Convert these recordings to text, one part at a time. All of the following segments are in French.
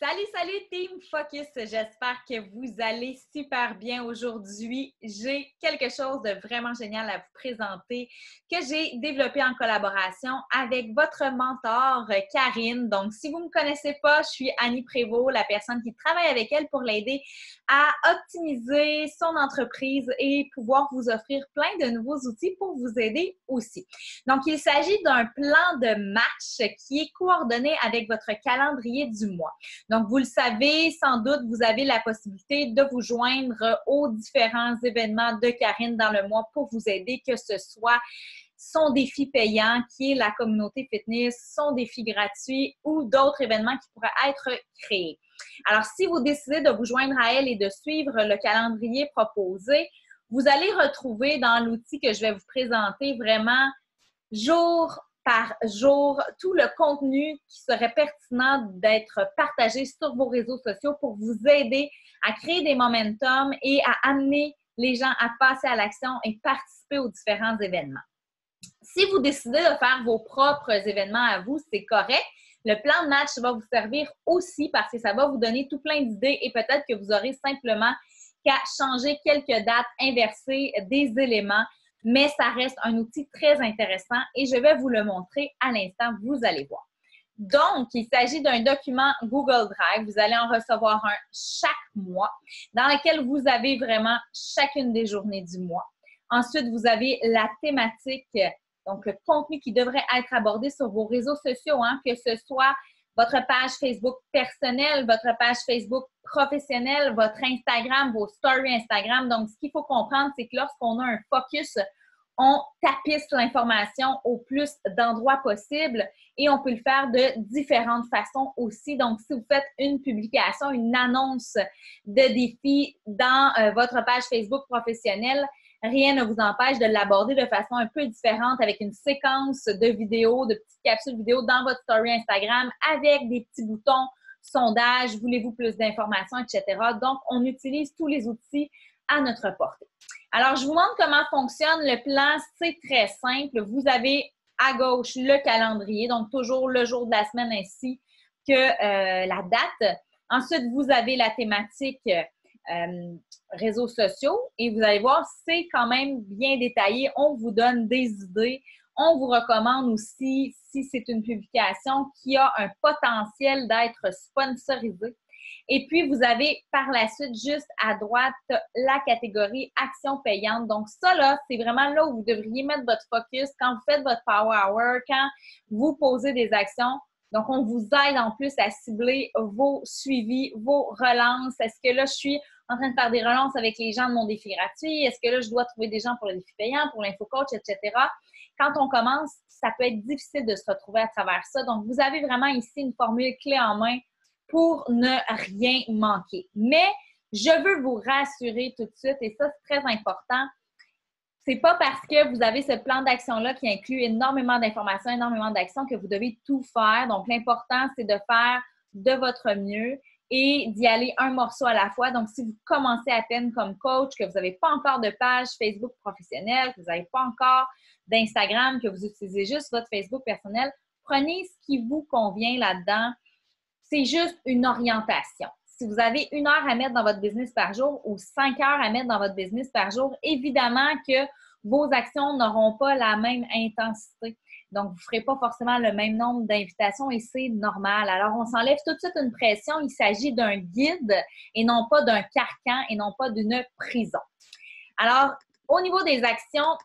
Salut, salut Team Focus! J'espère que vous allez super bien aujourd'hui. J'ai quelque chose de vraiment génial à vous présenter que j'ai développé en collaboration avec votre mentor Karine. Donc, si vous ne me connaissez pas, je suis Annie Prévost, la personne qui travaille avec elle pour l'aider à optimiser son entreprise et pouvoir vous offrir plein de nouveaux outils pour vous aider aussi. Donc, il s'agit d'un plan de match qui est coordonné avec votre calendrier du mois. Donc, vous le savez, sans doute, vous avez la possibilité de vous joindre aux différents événements de Karine dans le mois pour vous aider, que ce soit son défi payant, qui est la communauté fitness, son défi gratuit ou d'autres événements qui pourraient être créés. Alors, si vous décidez de vous joindre à elle et de suivre le calendrier proposé, vous allez retrouver dans l'outil que je vais vous présenter vraiment jour par jour tout le contenu qui serait pertinent d'être partagé sur vos réseaux sociaux pour vous aider à créer des momentum et à amener les gens à passer à l'action et participer aux différents événements. Si vous décidez de faire vos propres événements à vous, c'est correct. Le plan de match va vous servir aussi parce que ça va vous donner tout plein d'idées et peut-être que vous aurez simplement qu'à changer quelques dates, inverser des éléments, mais ça reste un outil très intéressant et je vais vous le montrer à l'instant, vous allez voir. Donc, il s'agit d'un document Google Drive. Vous allez en recevoir un chaque mois dans lequel vous avez vraiment chacune des journées du mois. Ensuite, vous avez la thématique, donc le contenu qui devrait être abordé sur vos réseaux sociaux, que ce soit votre page Facebook personnelle, votre page Facebook professionnelle, votre Instagram, vos stories Instagram. Donc, ce qu'il faut comprendre, c'est que lorsqu'on a un focus, on tapisse l'information au plus d'endroits possible et on peut le faire de différentes façons aussi. Donc, si vous faites une publication, une annonce de défi dans votre page Facebook professionnelle, rien ne vous empêche de l'aborder de façon un peu différente avec une séquence de vidéos, de petites capsules vidéo dans votre story Instagram avec des petits boutons, sondage, voulez-vous plus d'informations, etc. Donc, on utilise tous les outils à notre portée. Alors, je vous montre comment fonctionne le plan. C'est très simple. Vous avez à gauche le calendrier, donc toujours le jour de la semaine ainsi que la date. Ensuite, vous avez la thématique réseaux sociaux et vous allez voir, c'est quand même bien détaillé. On vous donne des idées. On vous recommande aussi, si c'est une publication qui a un potentiel d'être sponsorisée. Et puis, vous avez par la suite, juste à droite, la catégorie actions payantes. Donc, ça, là, c'est vraiment là où vous devriez mettre votre focus quand vous faites votre Power Hour, quand vous posez des actions. Donc, on vous aide en plus à cibler vos suivis, vos relances. Est-ce que là, je suis en train de faire des relances avec les gens de mon défi gratuit? Est-ce que là, je dois trouver des gens pour le défi payant, pour l'info-coach, etc.? Quand on commence, ça peut être difficile de se retrouver à travers ça. Donc, vous avez vraiment ici une formule clé en main pour ne rien manquer. Mais je veux vous rassurer tout de suite, et ça, c'est très important, c'est pas parce que vous avez ce plan d'action-là qui inclut énormément d'informations, énormément d'actions que vous devez tout faire. Donc, l'important, c'est de faire de votre mieux et d'y aller un morceau à la fois. Donc, si vous commencez à peine comme coach, que vous n'avez pas encore de page Facebook professionnelle, que vous n'avez pas encore d'Instagram, que vous utilisez juste votre Facebook personnel, prenez ce qui vous convient là-dedans. C'est juste une orientation. Si vous avez 1 heure à mettre dans votre business par jour ou 5 heures à mettre dans votre business par jour, évidemment que vos actions n'auront pas la même intensité. Donc, vous ne ferez pas forcément le même nombre d'invitations et c'est normal. Alors, on s'enlève tout de suite une pression. Il s'agit d'un guide et non pas d'un carcan et non pas d'une prison. Alors, au niveau des actions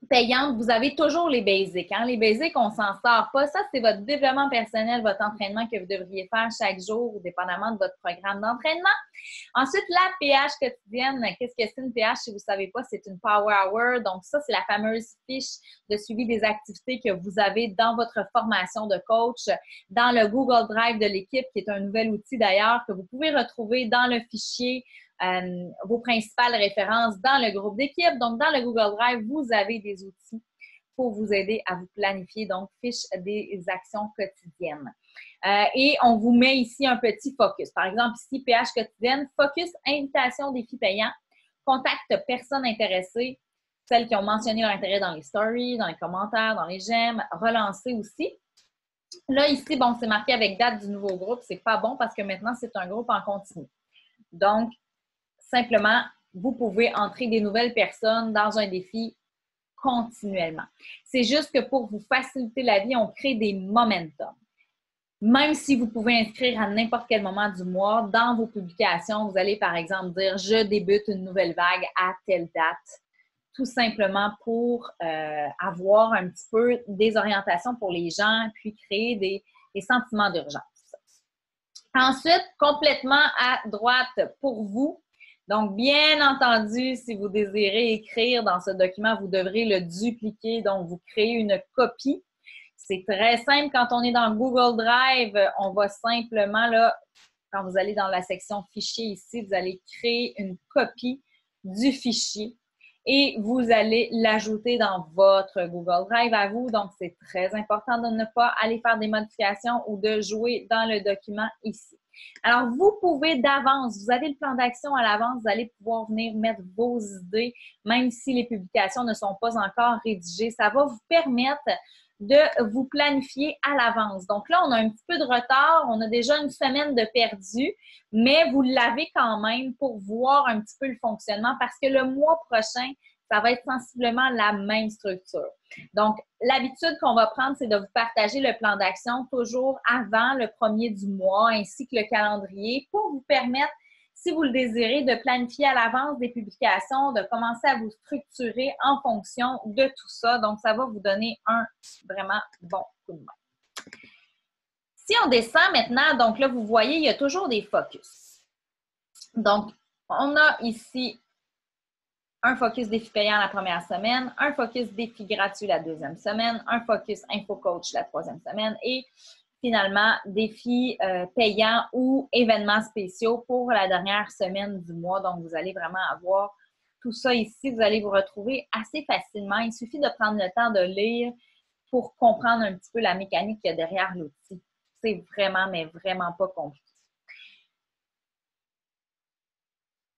payantes, vous avez toujours les basics. Les basics, on s'en sort pas. Ça, c'est votre développement personnel, votre entraînement que vous devriez faire chaque jour, dépendamment de votre programme d'entraînement. Ensuite, la PH quotidienne. Qu'est-ce que c'est une PH? Si vous ne savez pas, c'est une Power Hour. Donc, ça, c'est la fameuse fiche de suivi des activités que vous avez dans votre formation de coach, dans le Google Drive de l'équipe, qui est un nouvel outil d'ailleurs que vous pouvez retrouver dans le fichier vos principales références dans le groupe d'équipe. Donc, dans le Google Drive, vous avez des outils pour vous aider à vous planifier, donc fiche des actions quotidiennes. Et on vous met ici un petit focus. Par exemple, ici, PH quotidienne, focus, invitation, défi payant, contacte personnes intéressées, celles qui ont mentionné leur intérêt dans les stories, dans les commentaires, dans les j'aime, relancer aussi. Là, ici, bon, c'est marqué avec date du nouveau groupe. C'est pas bon parce que maintenant, c'est un groupe en continu. Donc, simplement, vous pouvez entrer des nouvelles personnes dans un défi continuellement. C'est juste que pour vous faciliter la vie, on crée des momentum. Même si vous pouvez inscrire à n'importe quel moment du mois, dans vos publications, vous allez par exemple dire « Je débute une nouvelle vague à telle date », tout simplement pour avoir un petit peu des orientations pour les gens, puis créer des sentiments d'urgence. Ensuite, complètement à droite pour vous. Donc, bien entendu, si vous désirez écrire dans ce document, vous devrez le dupliquer. Donc, vous créez une copie. C'est très simple. Quand on est dans Google Drive, on va simplement, là, quand vous allez dans la section fichier ici, vous allez créer une copie du fichier et vous allez l'ajouter dans votre Google Drive à vous. Donc, c'est très important de ne pas aller faire des modifications ou de jouer dans le document ici. Alors, vous pouvez d'avance, vous avez le plan d'action à l'avance, vous allez pouvoir venir mettre vos idées, même si les publications ne sont pas encore rédigées. Ça va vous permettre de vous planifier à l'avance. Donc là, on a un petit peu de retard, on a déjà une semaine de perdu, mais vous l'avez quand même pour voir un petit peu le fonctionnement parce que le mois prochain, ça va être sensiblement la même structure. Donc, l'habitude qu'on va prendre, c'est de vous partager le plan d'action toujours avant le premier du mois ainsi que le calendrier pour vous permettre, si vous le désirez, de planifier à l'avance des publications, de commencer à vous structurer en fonction de tout ça. Donc, ça va vous donner un vraiment bon coup de main. Si on descend maintenant, donc là, vous voyez, il y a toujours des focus. Donc, on a ici un focus défi payant la première semaine, un focus défi gratuit la deuxième semaine, un focus info coach la troisième semaine et finalement défis payants ou événements spéciaux pour la dernière semaine du mois. Donc, vous allez vraiment avoir tout ça ici. Vous allez vous retrouver assez facilement. Il suffit de prendre le temps de lire pour comprendre un petit peu la mécanique qu'il y a derrière l'outil. C'est vraiment, mais vraiment pas compliqué.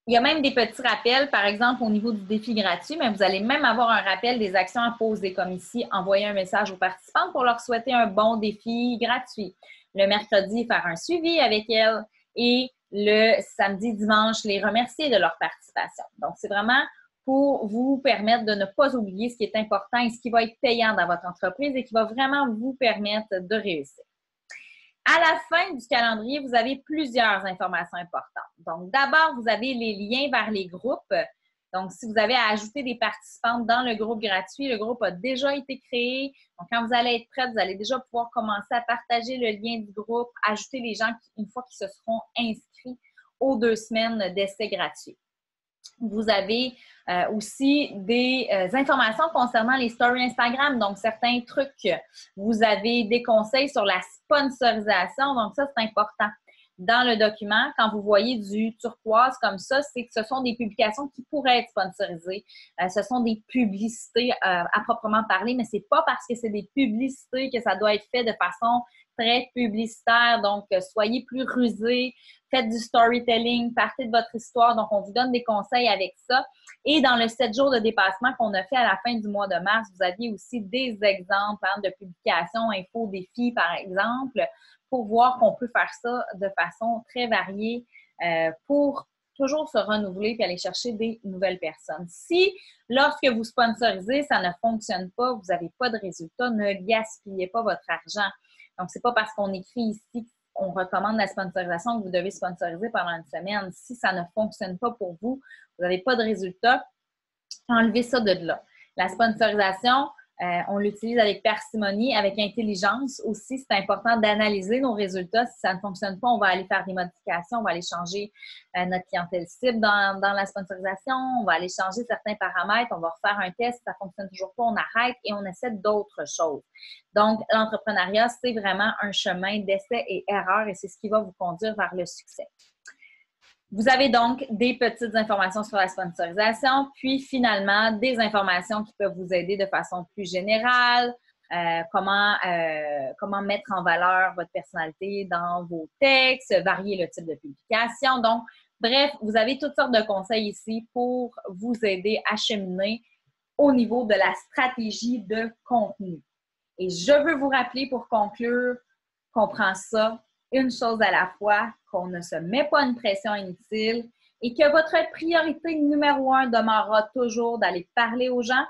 Il y a même des petits rappels, par exemple, au niveau du défi gratuit, mais vous allez même avoir un rappel des actions à poser, comme ici, envoyer un message aux participants pour leur souhaiter un bon défi gratuit. Le mercredi, faire un suivi avec elles et le samedi, dimanche, les remercier de leur participation. Donc, c'est vraiment pour vous permettre de ne pas oublier ce qui est important et ce qui va être payant dans votre entreprise et qui va vraiment vous permettre de réussir. À la fin du calendrier, vous avez plusieurs informations importantes. Donc, d'abord, vous avez les liens vers les groupes. Donc, si vous avez à ajouter des participantes dans le groupe gratuit, le groupe a déjà été créé. Donc, quand vous allez être prête, vous allez déjà pouvoir commencer à partager le lien du groupe, ajouter les gens une fois qu'ils se seront inscrits aux 2 semaines d'essai gratuit. Vous avez aussi des informations concernant les stories Instagram, donc certains trucs. Vous avez des conseils sur la sponsorisation, donc ça, c'est important. Dans le document, quand vous voyez du turquoise comme ça, c'est que ce sont des publications qui pourraient être sponsorisées. Ce sont des publicités à proprement parler, mais c'est pas parce que c'est des publicités que ça doit être fait de façon très publicitaire. Donc, soyez plus rusés, faites du storytelling, partez de votre histoire. Donc, on vous donne des conseils avec ça. Et dans le 7 jours de dépassement qu'on a fait à la fin du mois de mars, vous aviez aussi des exemples de publications, infos, défis, par exemple, pour voir qu'on peut faire ça de façon très variée pour toujours se renouveler et aller chercher des nouvelles personnes. Si, lorsque vous sponsorisez, ça ne fonctionne pas, vous n'avez pas de résultat, ne gaspillez pas votre argent. Donc, c'est pas parce qu'on écrit ici qu'on recommande la sponsorisation que vous devez sponsoriser pendant une semaine. Si ça ne fonctionne pas pour vous, vous n'avez pas de résultat, enlevez ça de là. La sponsorisation, on l'utilise avec parcimonie, avec intelligence aussi. C'est important d'analyser nos résultats. Si ça ne fonctionne pas, on va aller faire des modifications, on va aller changer notre clientèle cible dans la sponsorisation, on va aller changer certains paramètres, on va refaire un test, si ça ne fonctionne toujours pas, on arrête et on essaie d'autres choses. Donc, l'entrepreneuriat, c'est vraiment un chemin d'essai et erreur et c'est ce qui va vous conduire vers le succès. Vous avez donc des petites informations sur la sponsorisation, puis finalement des informations qui peuvent vous aider de façon plus générale, comment mettre en valeur votre personnalité dans vos textes, varier le type de publication. Donc, bref, vous avez toutes sortes de conseils ici pour vous aider à cheminer au niveau de la stratégie de contenu. Et je veux vous rappeler pour conclure qu'on prend ça une chose à la fois, qu'on ne se met pas une pression inutile et que votre priorité numéro 1 demeurera toujours d'aller parler aux gens.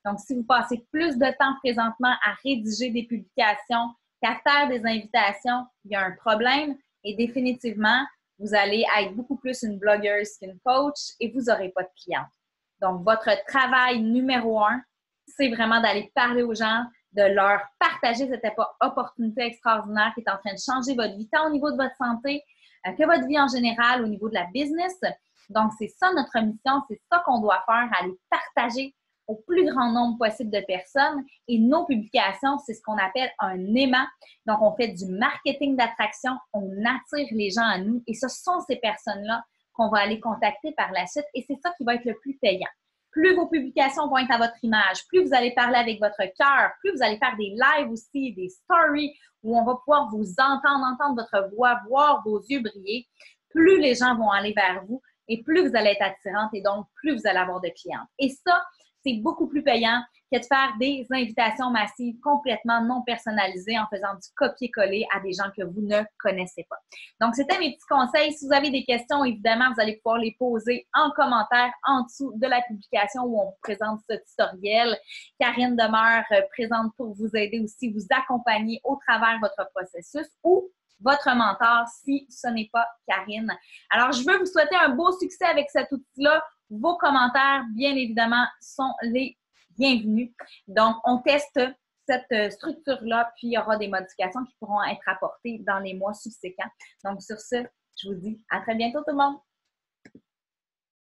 Donc, si vous passez plus de temps présentement à rédiger des publications qu'à faire des invitations, il y a un problème et définitivement, vous allez être beaucoup plus une blogueuse qu'une coach et vous n'aurez pas de clients. Donc, votre travail numéro 1, c'est vraiment d'aller parler aux gens, de leur partager cette opportunité extraordinaire qui est en train de changer votre vie, tant au niveau de votre santé que votre vie en général, au niveau de la business. Donc, c'est ça notre mission, c'est ça qu'on doit faire, aller partager au plus grand nombre possible de personnes. Et nos publications, c'est ce qu'on appelle un aimant. Donc, on fait du marketing d'attraction, on attire les gens à nous et ce sont ces personnes-là qu'on va aller contacter par la suite et c'est ça qui va être le plus payant. Plus vos publications vont être à votre image, plus vous allez parler avec votre cœur, plus vous allez faire des lives aussi, des stories où on va pouvoir vous entendre votre voix, voir vos yeux briller, plus les gens vont aller vers vous et plus vous allez être attirante et donc plus vous allez avoir de clients. Et ça, c'est beaucoup plus payant que de faire des invitations massives complètement non personnalisées en faisant du copier-coller à des gens que vous ne connaissez pas. Donc, c'était mes petits conseils. Si vous avez des questions, évidemment, vous allez pouvoir les poser en commentaire en dessous de la publication où on vous présente ce tutoriel. Karine demeure présente pour vous aider aussi, vous accompagner au travers de votre processus ou votre mentor si ce n'est pas Karine. Alors, je veux vous souhaiter un beau succès avec cet outil-là. Vos commentaires, bien évidemment, sont les bienvenus. Donc, on teste cette structure-là, puis il y aura des modifications qui pourront être apportées dans les mois subséquents. Donc, sur ce, je vous dis à très bientôt tout le monde!